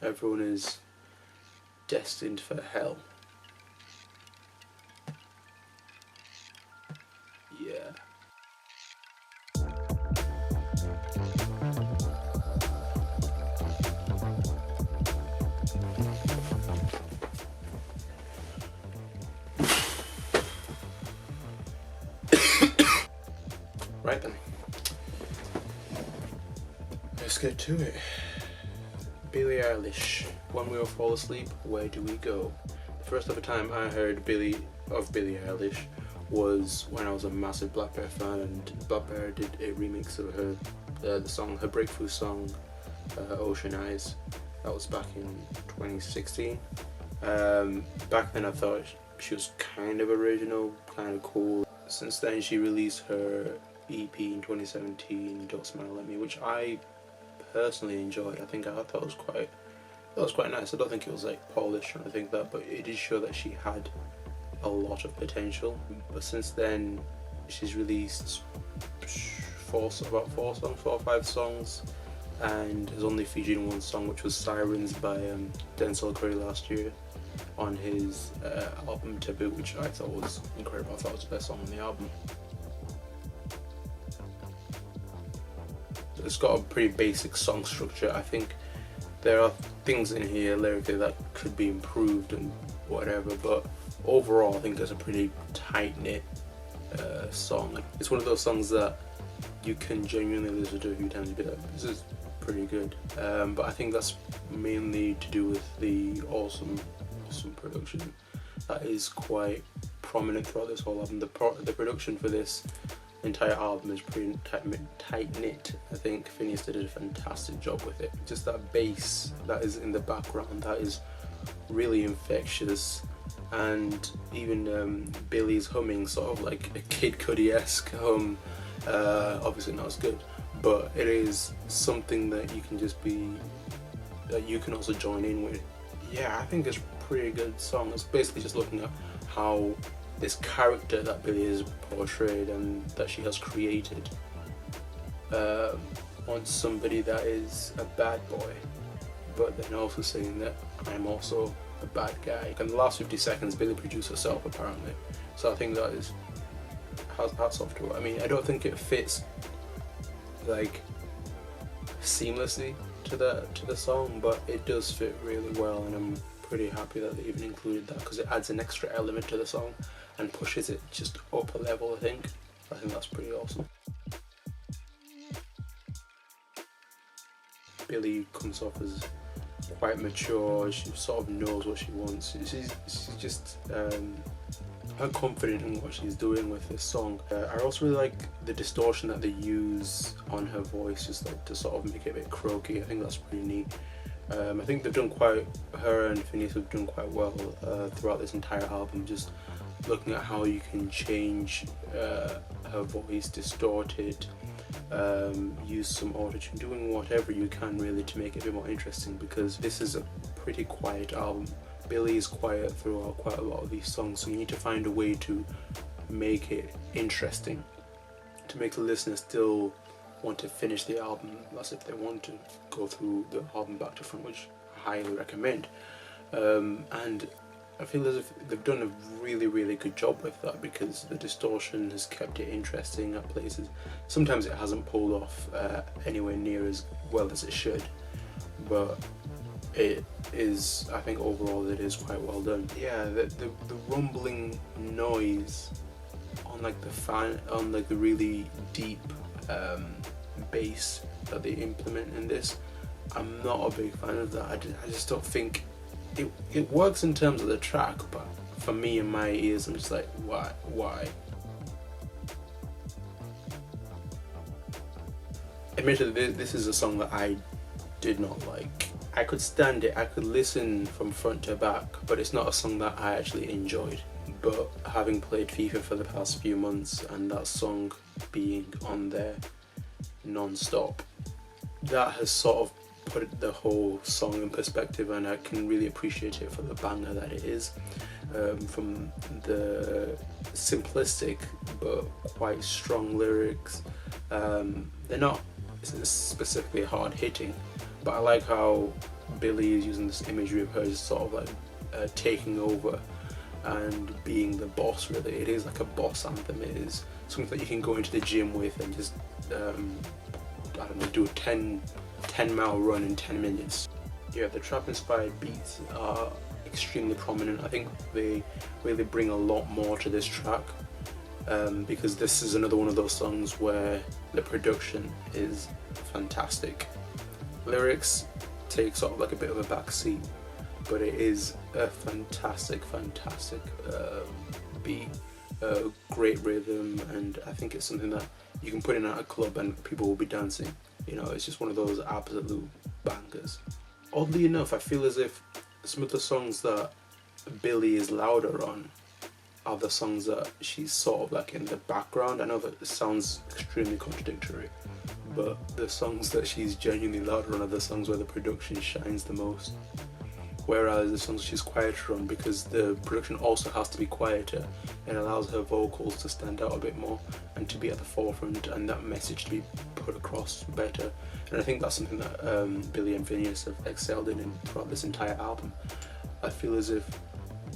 everyone is destined for hell. Yeah. Right then, let's get to it. Billie Eilish, When We All Fall Asleep, Where Do We Go? The first ever time I heard Billie Eilish was when I was a massive Black Bear fan, and Black Bear did a remix of her, the song, her breakthrough song, Ocean Eyes. That was back in 2016. Back then I thought she was kind of original, kind of cool. Since then she released her EP in 2017, Don't Smile At Me, which I personally enjoyed. I thought it was quite nice. I don't think it was like polished or anything like that, but it did show that she had a lot of potential. But since then she's released about 4 or 5 songs, and has only featured in one song, which was Sirens by Denzel Curry last year on his album Taboo, which I thought was incredible. I thought it was the best song on the album. It's got a pretty basic song structure. I think there are things in here lyrically that could be improved and whatever, but overall I think it's a pretty tight-knit song. Like, it's one of those songs that you can genuinely listen to a few times and be like, this is pretty good. But I think that's mainly to do with the awesome production that is quite prominent throughout this whole album. The production for this entire album is pretty tight-knit. I think Phineas did a fantastic job with it. Just that bass that is in the background, that is really infectious, and even Billie's humming, sort of like a Kid Cudi-esque hum, obviously not as good, but it is something that you can also join in with. Yeah, I think it's a pretty good song. It's basically just looking at how this character that Billie is portrayed and that she has created on somebody that is a bad boy, but then also saying that I'm also a bad guy. In the last 50 seconds Billie produced herself apparently, so I think that is hats off to her. I mean, I don't think it fits like seamlessly to the song, but it does fit really well, and I'm pretty happy that they even included that, because it adds an extra element to the song and pushes it just up a level. I think that's pretty awesome. Billie comes off as quite mature. She sort of knows what she wants. She's just confident in what she's doing with this song. I also really like the distortion that they use on her voice, just like to sort of make it a bit croaky. I think that's pretty neat. I think her and Phineas have done quite well throughout this entire album, just looking at how you can change her voice, distort it, use some autotune, doing whatever you can really to make it a bit more interesting, because this is a pretty quiet album. Billie is quiet throughout quite a lot of these songs, so you need to find a way to make it interesting, to make the listener still want to finish the album. That's if they want to go through the album back to front, which I highly recommend. And I feel as if they've done a really good job with that, because the distortion has kept it interesting at places. Sometimes it hasn't pulled off anywhere near as well as it should, but it is, I think overall it is quite well done. Yeah, the rumbling noise on like the really deep bass that they implement in this, I'm not a big fan of that. I just don't think it works in terms of the track, but for me in my ears I'm just like, why? Admittedly, this is a song that I did not like. I could stand it, I could listen from front to back, but it's not a song that I actually enjoyed. But having played FIFA for the past few months and that song being on there non-stop, that has sort of put the whole song in perspective, and I can really appreciate it for the banger that it is. From the simplistic but quite strong lyrics, they're not specifically hard hitting, but I like how Billie is using this imagery of her as sort of like taking over and being the boss. Really, it is like a boss anthem. It is something that you can go into the gym with and just I don't know, do a 10-mile run in 10 minutes. Yeah, the trap inspired beats are extremely prominent. I think they really bring a lot more to this track, because this is another one of those songs where the production is fantastic. Lyrics take sort of like a bit of a backseat, but it is a fantastic beat, great rhythm, and I think it's something that you can put in at a club and people will be dancing. You know, it's just one of those absolute bangers. Oddly enough, I feel as if some of the songs that Billie is louder on are the songs that she's sort of like in the background. I know that it sounds extremely contradictory, but the songs that she's genuinely louder on are the songs where the production shines the most. Whereas the songs she's quieter on, because the production also has to be quieter, it allows her vocals to stand out a bit more and to be at the forefront, and that message to be put across better. And I think that's something that Billie and Phineas have excelled in throughout this entire album. I feel as if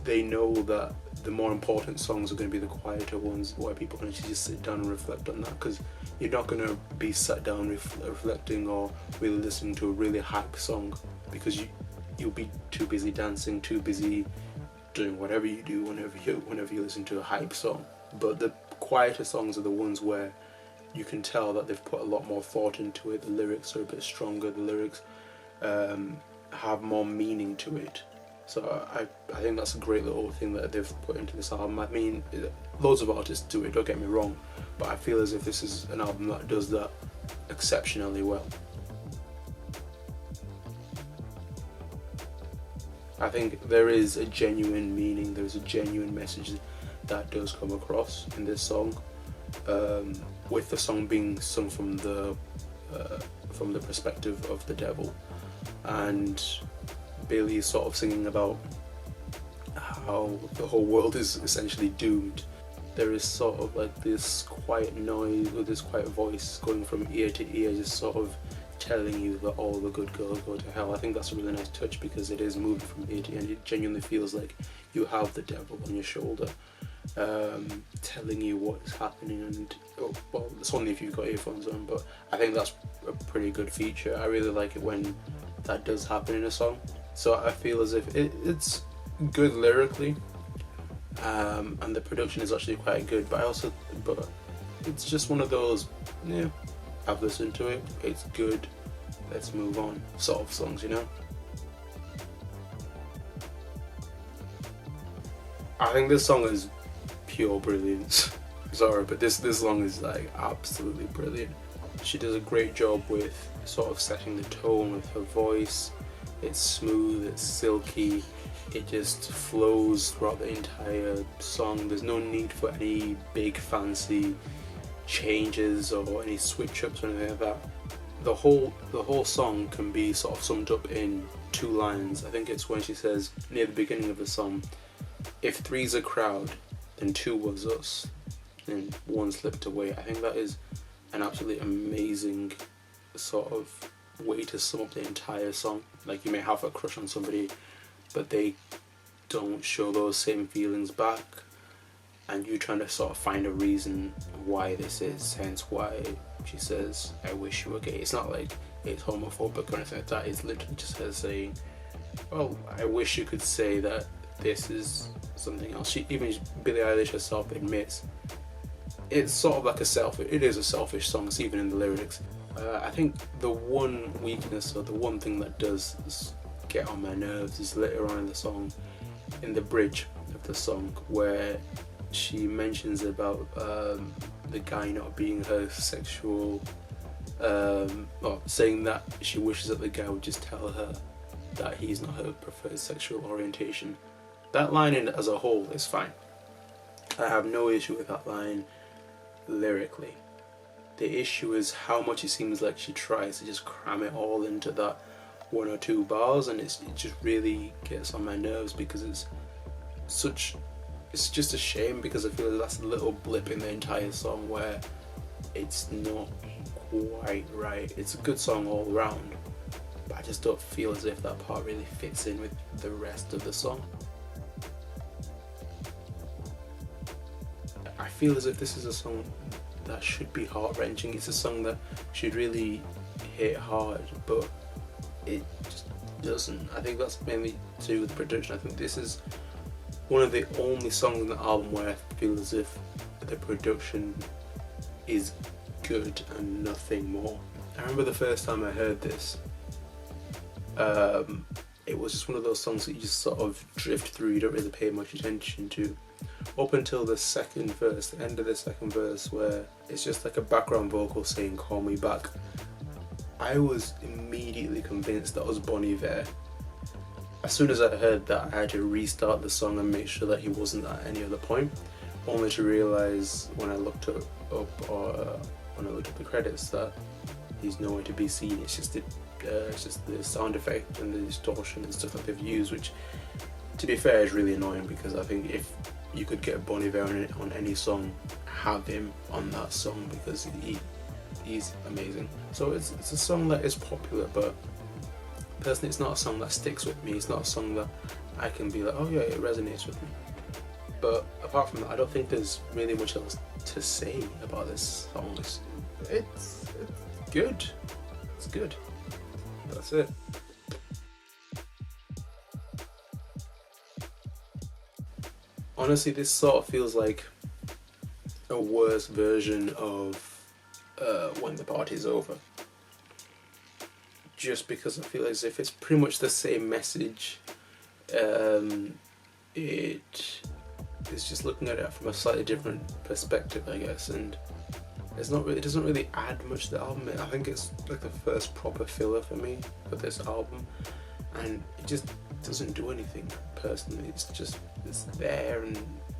they know that the more important songs are going to be the quieter ones, where people can actually just sit down and reflect on that, because you're not going to be sat down reflecting or really listening to a really hype song, because you'll be too busy dancing, too busy doing whatever you do whenever you listen to a hype song. But the quieter songs are the ones where you can tell that they've put a lot more thought into it. The lyrics are a bit stronger, the lyrics have more meaning to it. So I think that's a great little thing that they've put into this album. I mean, loads of artists do it, don't get me wrong, but I feel as if this is an album that does that exceptionally well. I think there is a genuine meaning, there's a genuine message that does come across in this song, with the song being sung from the perspective of the devil, and Billie is sort of singing about how the whole world is essentially doomed. There is sort of like this quiet noise or this quiet voice going from ear to ear, just sort of telling you that all the good girls go to hell. I think that's a really nice touch, because it is moving from ear to ear and it genuinely feels like you have the devil on your shoulder, telling you what is happening. And well, it's only if you've got earphones on, but I think that's a pretty good feature. I really like it when that does happen in a song. So I feel as if it's good lyrically, and the production is actually quite good, but it's just one of those, yeah, I've listened to it, it's good, let's move on sort of songs, you know? I think this song is pure brilliance. Sorry, but this song is like absolutely brilliant. She does a great job with sort of setting the tone with her voice. It's smooth, it's silky, it just flows throughout the entire song. There's no need for any big fancy changes or any switch ups or anything like that. The whole song can be sort of summed up in 2 lines. I think it's when she says near the beginning of the song, if 3's a crowd, then 2 was us, and 1 slipped away. I think that is an absolutely amazing sort of way to sum up the entire song. Like, you may have a crush on somebody, but they don't show those same feelings back, and you trying to sort of find a reason why this is, hence why she says, I wish you were gay. It's not like it's homophobic or anything like that, it's literally just her saying, well, I wish you could say that this is something else. Even Billie Eilish herself admits it's sort of like it is a selfish song, it's even in the lyrics. I think the one weakness, or the one thing that does get on my nerves, is later on in the song, in the bridge of the song, where she mentions about the guy not being her sexual, or saying that she wishes that the guy would just tell her that he's not her preferred sexual orientation. That line as a whole is fine. I have no issue with that line lyrically. The issue is how much it seems like she tries to just cram it all into that 1 or 2 bars, and it just really gets on my nerves, because it's just a shame, because I feel like that's a little blip in the entire song where it's not quite right. It's a good song all around, but I just don't feel as if that part really fits in with the rest of the song. I feel as if this is a song that should be heart-wrenching. It's a song that should really hit hard, but it just doesn't. I think that's mainly to do with the production. I think this is one of the only songs on the album where I feel as if the production is good and nothing more. I remember the first time I heard this, it was just one of those songs that you just sort of drift through, you don't really pay much attention to, up until the second verse, the end of the second verse, where it's just like a background vocal saying "call me back." I was immediately convinced that was Bon Iver. As soon as I heard that, I had to restart the song and make sure that he wasn't at any other point, only to realise when I looked up when I looked at the credits that he's nowhere to be seen. It's just the sound effect and the distortion and stuff that they've used, which, to be fair, is really annoying, because I think if you could get Bon Iver on any song, have him on that song, because he's amazing. So it's a song that is popular, but personally it's not a song that sticks with me. It's not a song that I can be like, oh yeah, it resonates with me. But apart from that, I don't think there's really much else to say about this song. It's good. It's good. That's it. Honestly, this sort of feels like a worse version of When the Party's Over. Just because I feel as if it's pretty much the same message. It's just looking at it from a slightly different perspective, I guess, and it doesn't really add much to the album. I think it's like the first proper filler for me for this album, and it just doesn't do anything personally. It's there and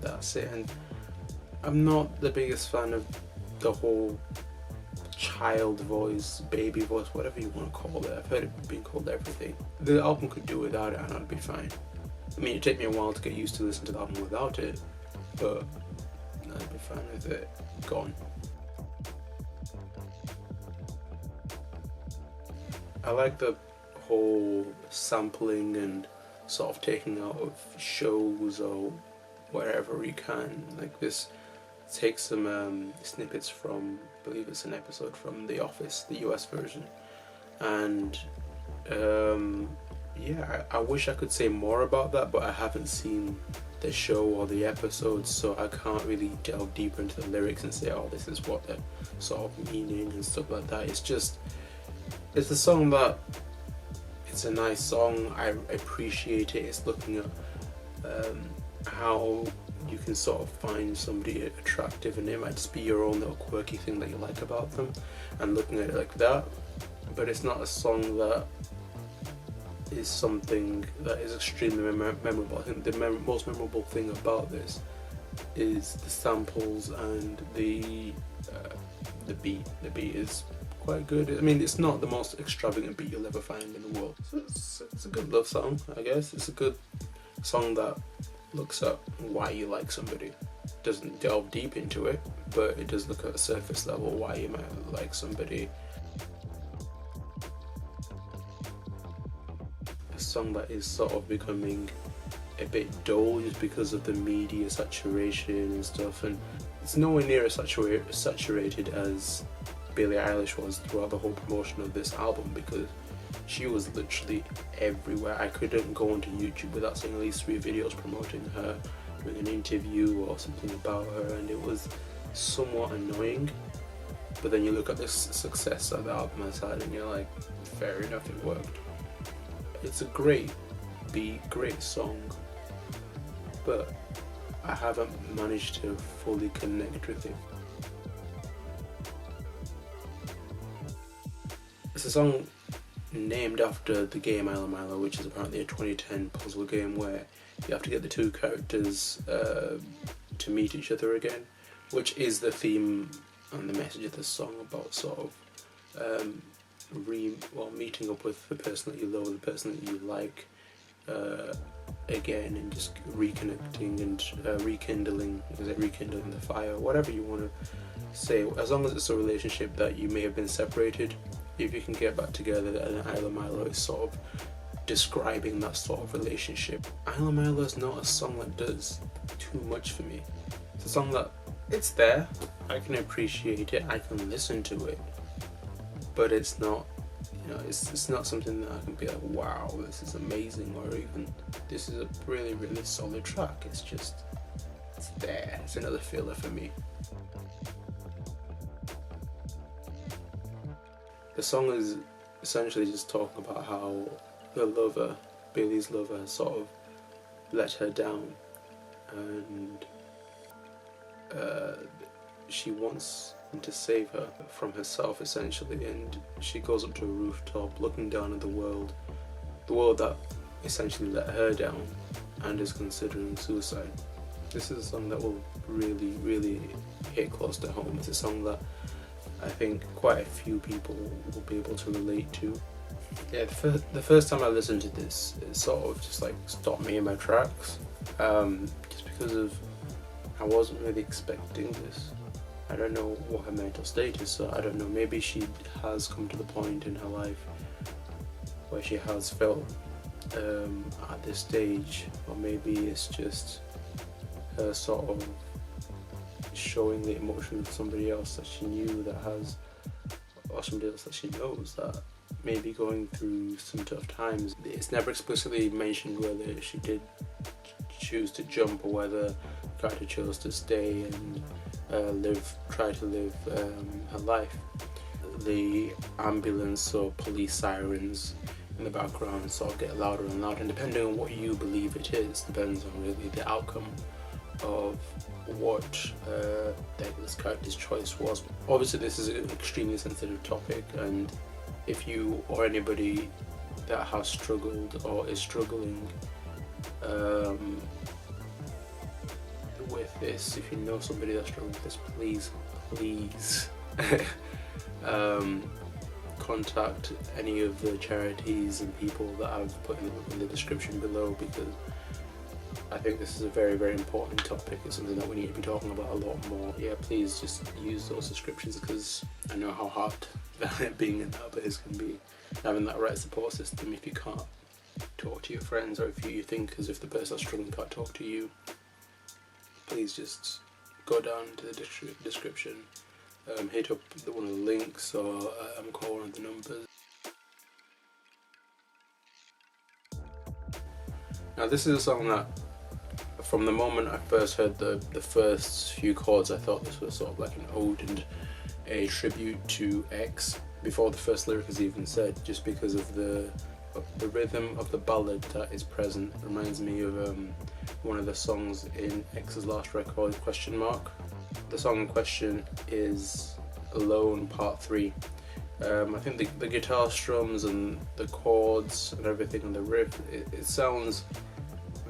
that's it. And I'm not the biggest fan of the whole child voice, baby voice, whatever you want to call it. I've heard it being called everything. The album could do without it and I'd be fine. I mean, it'd take me a while to get used to listening to the album without it, but I'd be fine with it gone. I like the whole sampling and sort of taking out of shows or wherever you can. Like this takes some snippets from, I believe it's an episode from The Office, the US version, and yeah, I wish I could say more about that, but I haven't seen the show or the episodes, so I can't really delve deeper into the lyrics and say, oh, this is what the sort of meaning and stuff like that. It's a song that, it's a nice song. I appreciate it. It's looking at how you can sort of find somebody attractive, and it might just be your own little quirky thing that you like about them, and looking at it like that. But it's not a song that is something that is extremely memorable. I think the most memorable thing about this is the samples and the beat. The beat is quite good. I mean, it's not the most extravagant beat you'll ever find in the world. So it's a good love song, I guess. It's a good song that looks at why you like somebody. Doesn't delve deep into it, but it does look at a surface level why you might like somebody. A song that is sort of becoming a bit dull just because of the media saturation and stuff, and it's nowhere near as saturated as Billie Eilish was throughout the whole promotion of this album, because she was literally everywhere. I couldn't go onto YouTube without seeing at least 3 videos promoting her, doing an interview or something about her, and it was somewhat annoying. But then you look at the success that the album has had and you're like, fair enough, it worked. It's a great beat, great song, but I haven't managed to fully connect with it. It's a song named after the game Milo Milo, which is apparently a 2010 puzzle game where you have to get the 2 characters to meet each other again, which is the theme and the message of the song, about sort of meeting up with the person that you love, the person that you like again, and just reconnecting and rekindling the fire, whatever you want to say. As long as it's a relationship that you may have been separated if you can get back together, and Isla Milo is sort of describing that sort of relationship. Isla Milo is not a song that does too much for me. It's a song that, it's there, I can appreciate it, I can listen to it, but it's not, you know, it's not something that I can be like, wow, this is amazing, or even this is a really, really solid track. It's just, it's there. It's another filler for me. The song is essentially just talking about how her lover, Billie's lover, sort of let her down, and she wants him to save her from herself, essentially, and she goes up to a rooftop looking down at the world that essentially let her down, and is considering suicide. This is a song that will really, really hit close to home. It's a song that I think quite a few people will be able to relate to. Yeah, the first time I listened to this, it sort of just like stopped me in my tracks, just because of, I wasn't really expecting this. I don't know what her mental state is, so I don't know, maybe she has come to the point in her life where she has felt at this stage, or maybe it's just her sort of showing the emotion of somebody else that she knew that has, or somebody else that she knows that may be going through some tough times. It's never explicitly mentioned whether she did choose to jump or whether Carter chose to stay and try to live her life. The ambulance or police sirens in the background sort of get louder and louder, and depending on what you believe it is, depends on really the outcome of what this character's choice was. Obviously this is an extremely sensitive topic, and if you or anybody that has struggled or is struggling with this, if you know somebody that's struggling with this, please contact any of the charities and people that I've put in the description below, because I think this is a very, very important topic. It's something that we need to be talking about a lot more. Yeah, please just use those descriptions, because I know how hard being in that place can be. Having that right support system, if you can't talk to your friends, or if you think as if the person that's struggling can't talk to you, please just go down to the description, hit up one of the links, or call one of the numbers. Now this is a song that, from the moment I first heard the first few chords, I thought this was sort of like an ode and a tribute to X, before the first lyric is even said, just because of the rhythm of the ballad that is present. It reminds me of one of the songs in X's last record, Question Mark. The song in question is Alone Part 3. I think the guitar strums and the chords and everything and the riff, it sounds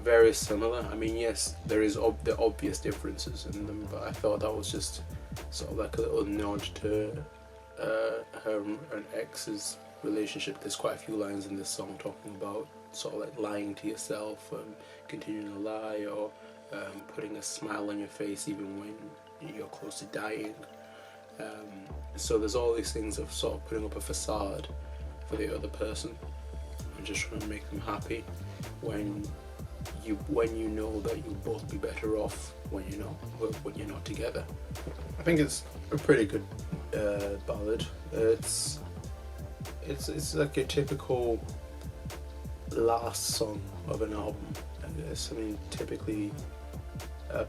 very similar. I mean, yes, there is the obvious differences in them, but I thought that was just sort of like a little nod to her and X's relationship. There's quite a few lines in this song talking about sort of like lying to yourself and continuing to lie, or putting a smile on your face even when you're close to dying. So there's all these things of sort of putting up a facade for the other person and just trying to make them happy when you know that you'll both be better off when you're not together. I think it's a pretty good ballad. It's like a typical last song of an album, I guess. I mean, typically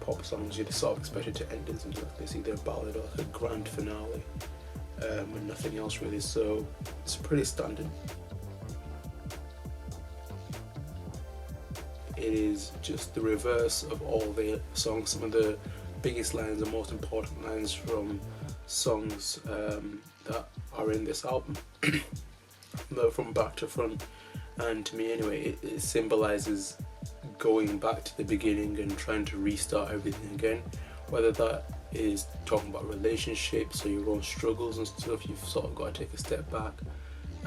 pop songs, you'd sort of expect it to end in something like this, either a ballad or like a grand finale, and nothing else really, so it's pretty standard. It is just the reverse of all the songs. Some of the biggest lines and most important lines from songs that are in this album, from back to front, and to me anyway, it symbolises going back to the beginning and trying to restart everything again, whether that is talking about relationships or your own struggles and stuff. You've sort of got to take a step back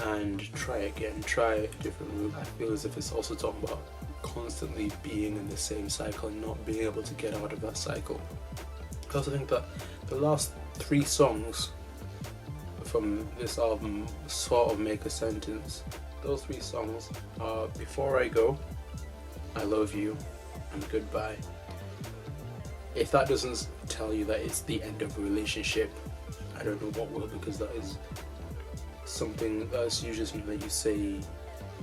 and try again, try a different route. I feel as if it's also talking about constantly being in the same cycle and not being able to get out of that cycle. I also think that the last three songs from this album sort of make a sentence. Those three songs are Before I Go, I Love You, and Goodbye. If that doesn't tell you that it's the end of a relationship, I don't know what will, because that is something that's usually something that you say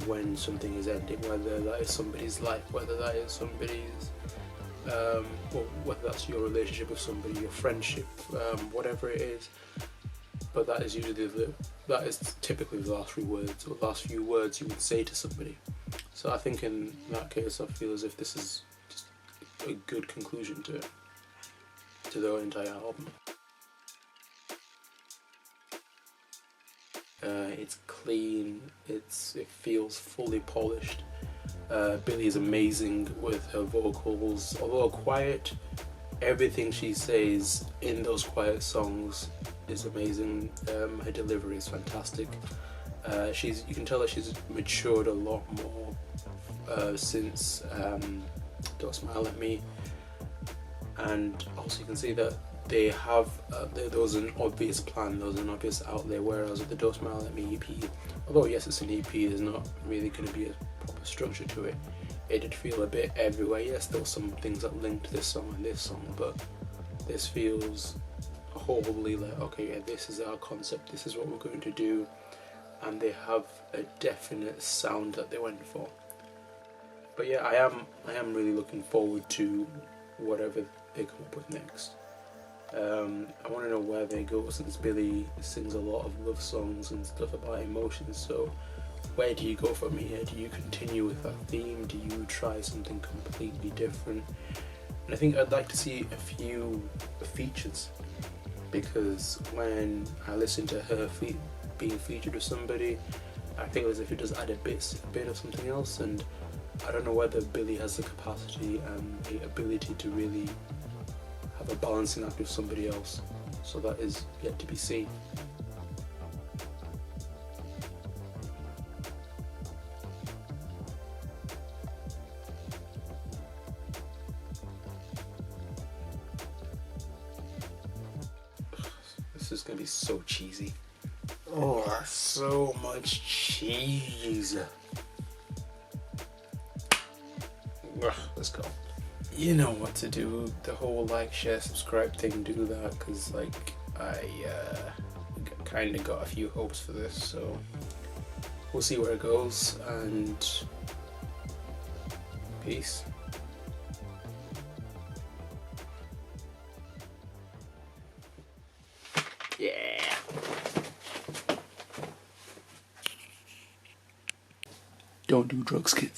when something is ending, whether that is somebody's life, whether that is somebody's or whether that's your relationship with somebody, your friendship, whatever it is. But that is usually that is typically the last few words you would say to somebody. So I think in that case, I feel as if this is just a good conclusion to the entire album. It's clean. It feels fully polished. Billie is amazing with her vocals, although quiet. Everything she says in those quiet songs is amazing. Her delivery is fantastic. You can tell that she's matured a lot more since Don't Smile at Me, and also you can see that they have there was an obvious plan, there was an obvious outlay, whereas with the Don't Smile at Me EP, although yes it's an EP, there's not really going to be a proper structure to it. It did feel a bit everywhere. Yes, there were some things that linked to this song and this song, but this feels wholly like, okay, yeah, this is our concept, this is what we're going to do, and they have a definite sound that they went for. But yeah, I am really looking forward to whatever they come up with next. I want to know where they go, since Billie sings a lot of love songs and stuff about emotions, so where do you go from here? Do you continue with that theme? Do you try something completely different? And I think I'd like to see a few features, because when I listen to her being featured with somebody, I feel as if it does add a bit of something else, and I don't know whether Billie has the capacity and the ability to really have a balancing act with somebody else, so that is yet to be seen. This is gonna be so cheesy. Oh, so much cheese. Let's go. You know what to do. The whole like, share, subscribe thing, do that, because like I kind of got a few hopes for this, so we'll see where it goes, and peace. Yeah. Don't do drugs, kids.